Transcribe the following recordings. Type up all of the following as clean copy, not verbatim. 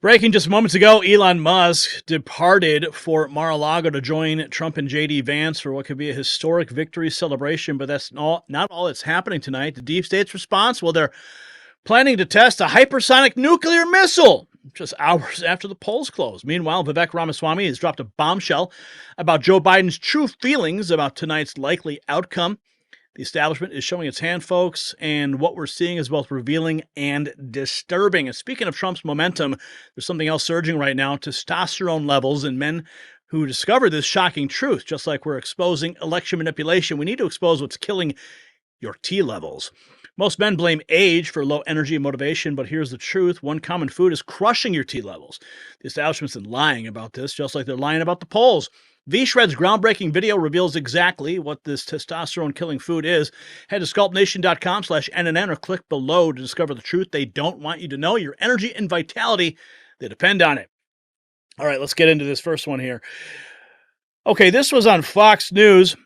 Breaking just moments ago, Elon Musk departed for Mar-a-Lago to join Trump and JD Vance for what could be a historic victory celebration, but that's not all that's happening tonight. The deep state's response, well, they're planning to test a hypersonic nuclear missile just hours after the polls close. Meanwhile, Vivek Ramaswamy has dropped a bombshell about Joe Biden's true feelings about tonight's likely outcome. The establishment is showing its hand, folks, and what we're seeing is both revealing and disturbing. And speaking of Trump's momentum, there's something else surging right now: testosterone levels in men who discover this shocking truth. Just like we're exposing election manipulation, we need to expose what's killing your T levels. Most men blame age for low energy and motivation, but here's the truth. One common food is crushing your T levels. The establishment's been lying about this, just like they're lying about the polls. V-Shred's groundbreaking video reveals exactly what this testosterone-killing food is. Head to sculptnation.com/NNN or click below to discover the truth they don't want you to know. Your energy and vitality, they depend on it. All right, let's get into this first one here. Okay, this was on Fox News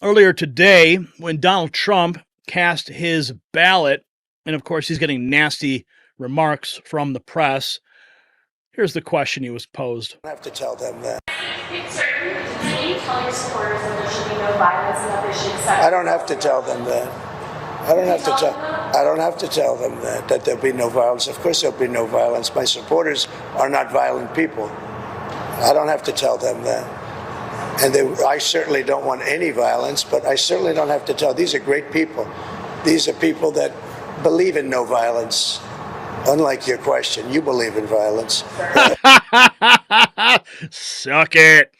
earlier today when Donald Trump cast his ballot, and of course he's getting nasty remarks from the press. Here's the question he was posed. I have to tell them that. Sir, can you tell your supporters that there should be no violence and that they should accept? I don't have to tell them that. I don't have to tell them that there'll be no violence. Of course there'll be no violence. My supporters are not violent people. I don't have to tell them that. And I certainly don't want any violence, but I certainly don't have to tell. These are great people. These are people that believe in no violence. Unlike your question, you believe in violence. Suck it.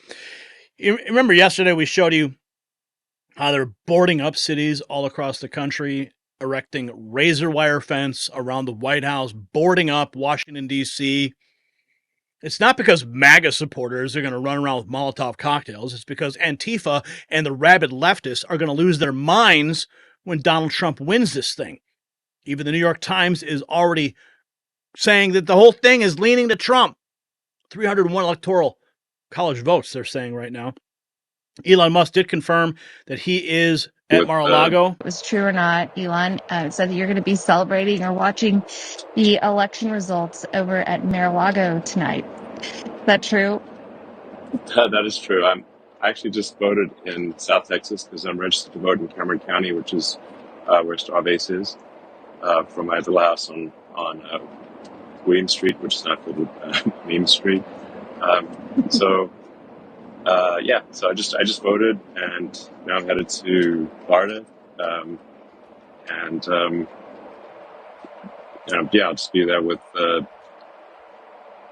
You remember yesterday we showed you how they're boarding up cities all across the country, erecting razor wire fence around the White House, boarding up Washington, D.C. It's not because MAGA supporters are going to run around with Molotov cocktails. It's because Antifa and the rabid leftists are going to lose their minds when Donald Trump wins this thing. Even the New York Times is already saying that the whole thing is leaning to Trump. 301 electoral college votes, they're saying right now. Elon Musk did confirm that he is at Mar-a-Lago. It was true or not, Elon said that you're going to be celebrating or watching the election results over at Mar-a-Lago tonight. Is that true? That is true. I actually just voted in South Texas because I'm registered to vote in Cameron County, which is where Starbase is, from my little house on William Street, which is not called Meme Street. So I just voted, and now I'm headed to Florida, I'll just be there with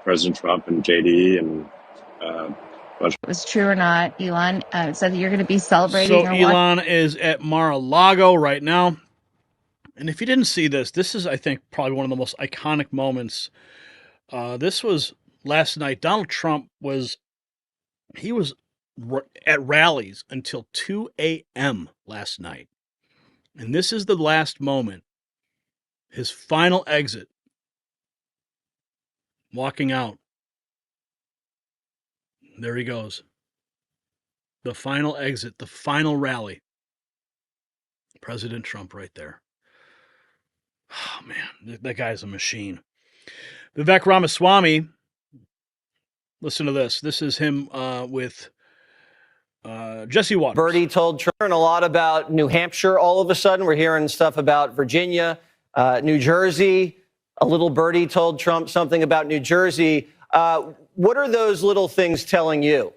President Trump and JD and. It was true or not, Elon said that you're going to be celebrating. So Elon is at Mar-a-Lago right now. And if you didn't see this, this is, I think, probably one of the most iconic moments. This was last night. Donald Trump was at rallies until 2 a.m. last night. And this is the last moment. His final exit. Walking out. There he goes. The final exit, the final rally. President Trump right there. Oh, man, that guy's a machine. Vivek Ramaswamy, listen to this. This is him with Jesse Waters. Birdie told Trump a lot about New Hampshire all of a sudden. We're hearing stuff about Virginia, New Jersey. A little birdie told Trump something about New Jersey. What are those little things telling you?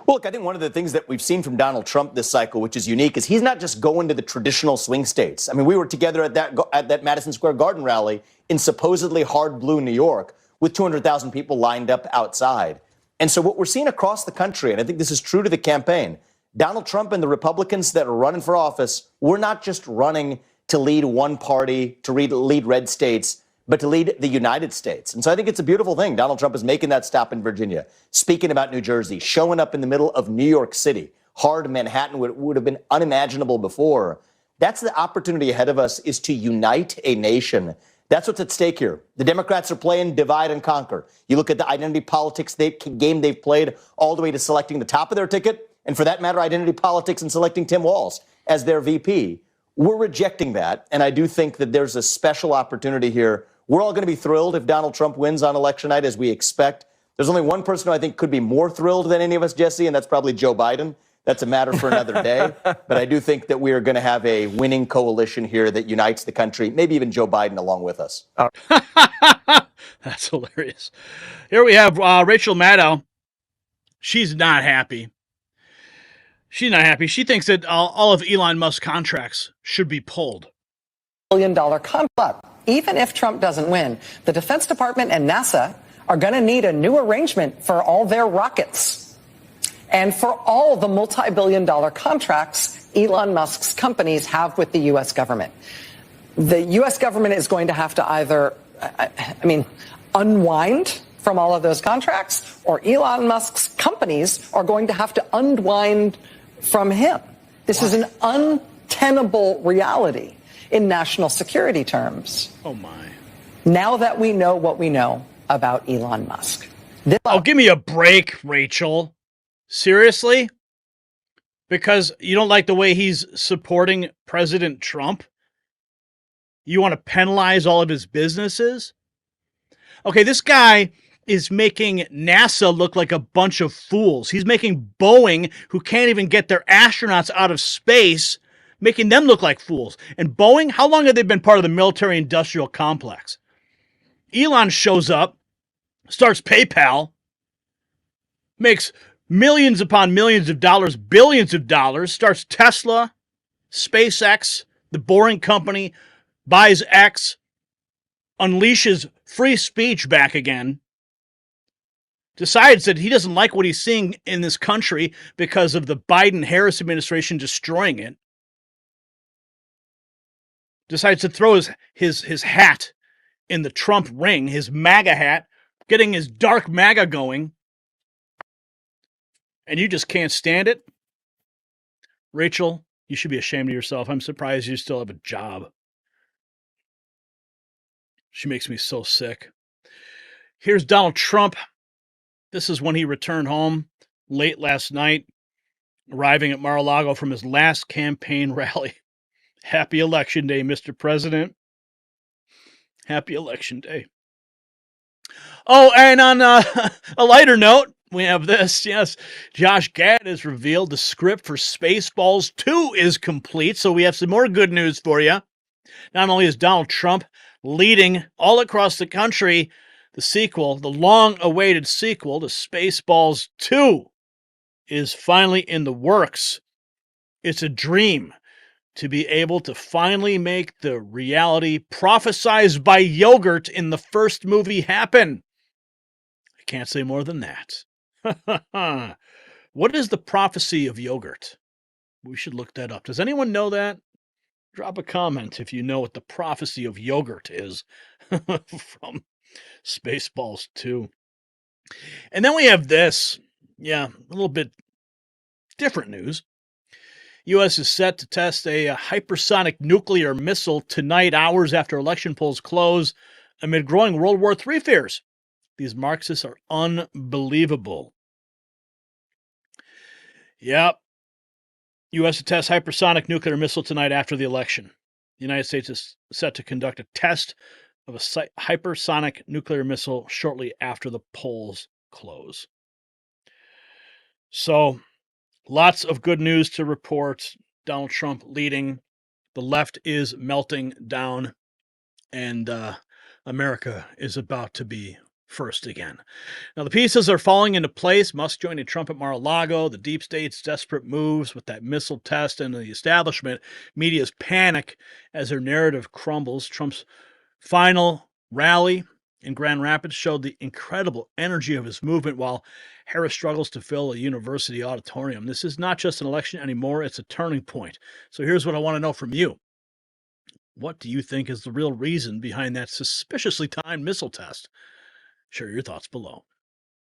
Well, look, I think one of the things that we've seen from Donald Trump this cycle, which is unique, is he's not just going to the traditional swing states. I mean, we were together at that Madison Square Garden rally in supposedly hard blue New York with 200,000 people lined up outside. And so what we're seeing across the country, and I think this is true to the campaign, Donald Trump and the Republicans that are running for office, we're not just running to lead one party, to lead red states, but to lead the United States. And so I think it's a beautiful thing. Donald Trump is making that stop in Virginia, speaking about New Jersey, showing up in the middle of New York City. Hard Manhattan would have been unimaginable before. That's the opportunity ahead of us, is to unite a nation. That's what's at stake here. The Democrats are playing divide and conquer. You look at the identity politics game they've played all the way to selecting the top of their ticket, and for that matter, identity politics and selecting Tim Walz as their VP. We're rejecting that, and I do think that there's a special opportunity here We're all going to be thrilled if Donald Trump wins on election night, as we expect. There's only one person who I think could be more thrilled than any of us, Jesse, and that's probably Joe Biden. That's a matter for another day. But I do think that we are going to have a winning coalition here that unites the country, maybe even Joe Biden along with us. That's hilarious. Here we have Rachel Maddow. She's not happy. She's not happy. She thinks that all of Elon Musk's contracts should be pulled. $1 billion contract. Even if Trump doesn't win, the Defense Department and NASA are going to need a new arrangement for all their rockets and for all the multi-billion-dollar contracts Elon Musk's companies have with the U.S. government. The U.S. government is going to have to either, unwind from all of those contracts, or Elon Musk's companies are going to have to unwind from him. This is an untenable reality in national security terms. Oh, my. Now that we know what we know about Elon Musk. Give me a break, Rachel. Seriously? Because you don't like the way he's supporting President Trump? You want to penalize all of his businesses? Okay, this guy is making NASA look like a bunch of fools. He's making Boeing, who can't even get their astronauts out of space, making them look like fools. And Boeing, how long have they been part of the military-industrial complex? Elon shows up, starts PayPal, makes millions upon millions of dollars, billions of dollars, starts Tesla, SpaceX, the Boring Company, buys X, unleashes free speech back again, decides that he doesn't like what he's seeing in this country because of the Biden-Harris administration destroying it, decides to throw his hat in the Trump ring, his MAGA hat, getting his dark MAGA going, and you just can't stand it? Rachel, you should be ashamed of yourself. I'm surprised you still have a job. She makes me so sick. Here's Donald Trump. This is when he returned home late last night, arriving at Mar-a-Lago from his last campaign rally. Happy Election Day, Mr. President. Happy Election Day. Oh, and on a lighter note, we have this. Yes, Josh Gad has revealed the script for Spaceballs 2 is complete, so we have some more good news for you. Not only is Donald Trump leading all across the country, the sequel, the long-awaited sequel to Spaceballs 2 is finally in the works. It's a dream to be able to finally make the reality prophesized by yogurt in the first movie happen. I can't say more than that. What is the prophecy of yogurt? We should look that up. Does anyone know that? Drop a comment if you know what the prophecy of yogurt is from Spaceballs 2. And then we have this. Yeah, a little bit different news. U.S. is set to test a hypersonic nuclear missile tonight, hours after election polls close, amid growing World War III fears. These Marxists are unbelievable. Yep. U.S. to test hypersonic nuclear missile tonight after the election. The United States is set to conduct a test of a hypersonic nuclear missile shortly after the polls close. So, lots of good news to report. Donald Trump leading. The left is melting down. And America is about to be first again. Now, the pieces are falling into place. Musk joining Trump at Mar-a-Lago, the deep state's desperate moves with that missile test, and the establishment media's panic as their narrative crumbles. Trump's final rally in Grand Rapids showed the incredible energy of his movement while Harris struggles to fill a university auditorium. This is not just an election anymore, it's a turning point. So here's what I want to know from you. What do you think is the real reason behind that suspiciously timed missile test? Share your thoughts below.